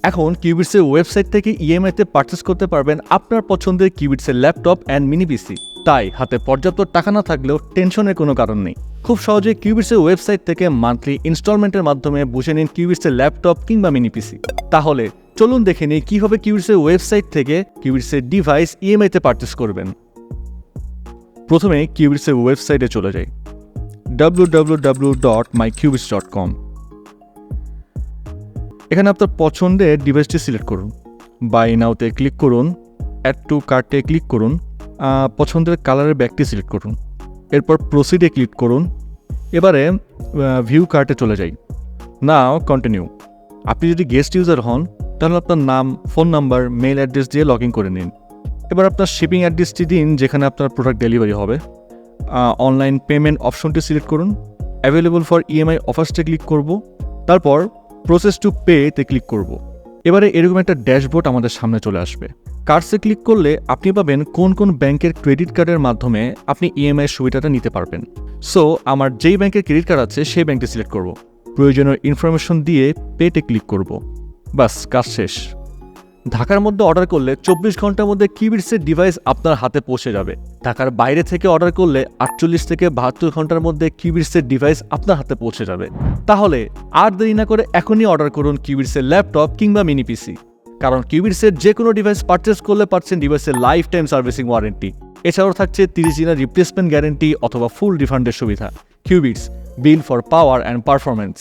এখন কিউবিটসের ওয়েবসাইট থেকে ইএমআইতে পারচেস করতে পারবেন আপনার পছন্দের কিউবিটসের ল্যাপটপ অ্যান্ড মিনিপিসি। তাই হাতে পর্যাপ্ত টাকা না থাকলেও টেনশনের কোনো কারণ নেই। খুব সহজে কিউবিটসের ওয়েবসাইট থেকে মান্থলি ইনস্টলমেন্টের মাধ্যমে বুঝে নিন কিউবিটসের ল্যাপটপ কিংবা মিনিপিসি। তাহলে চলুন দেখে নিই কীভাবে কিউবিটসের ওয়েবসাইট থেকে কিউবিটসের ডিভাইস ইএমআইতে পারচেস করবেন। প্রথমে কিউবিটসের ওয়েবসাইটে চলে যাই, www.myqbits.com। এখানে আপনার পছন্দের ডিভাইসটি সিলেক্ট করুন, বাই নাওতে ক্লিক করুন, অ্যাড টু কার্টে ক্লিক করুন, পছন্দের কালারের ব্যাগটি সিলেক্ট করুন, এরপর প্রসিডে ক্লিক করুন। এবারে ভিউ কার্টে চলে যাই, নাও কন্টিনিউ। আপনি যদি গেস্ট ইউজার হন তাহলে আপনার নাম, ফোন নাম্বার, মেইল অ্যাড্রেস দিয়ে লগ ইন করে নিন। এবার আপনার শিপিং অ্যাড্রেসটি দিন যেখানে আপনার প্রোডাক্ট ডেলিভারি হবে। অনলাইন পেমেন্ট অপশনটি সিলেক্ট করুন, অ্যাভেলেবল ফর ইএমআই অফার্সটে ক্লিক করব, তারপর প্রসেস টু পেতে ক্লিক করব। এবারে এরকম একটা ড্যাশবোর্ড আমাদের সামনে চলে আসবে। কার্ডসে ক্লিক করলে আপনি পাবেন কোন কোন ব্যাংকের ক্রেডিট কার্ডের মাধ্যমে আপনি ইএমআই সুবিধাটা নিতে পারবেন। সো আমার যেই ব্যাংকের ক্রেডিট কার্ড আছে সেই ব্যাংকটি সিলেক্ট করব, প্রয়োজনীয় ইনফরমেশন দিয়ে পেতে ক্লিক করব। বাস, কাজ শেষ। ঢাকার মধ্যে অর্ডার করলে 24 ঘন্টার মধ্যে কিউবিটসের ডিভাইস আপনার হাতে পৌঁছে যাবে। ঢাকার বাইরে থেকে অর্ডার করলে 48 থেকে 72 ঘন্টার মধ্যে কিউবিটসের ডিভাইস আপনার হাতে পৌঁছে যাবে। তাহলে আর দেরি না করে এখনই অর্ডার করুন কিউবিটসের ল্যাপটপ কিংবা মিনিপিসি, কারণ কিউবিটসের যে কোনো ডিভাইস পারচেস করলে পাচ্ছেন ডিভাইসের লাইফ টাইম সার্ভিসিং ওয়ারেন্টি। এছাড়াও থাকছে 30 দিনের রিপ্লেসমেন্ট গ্যারেন্টি অথবা ফুল রিফান্ডের সুবিধা। Cubits, build for power and performance.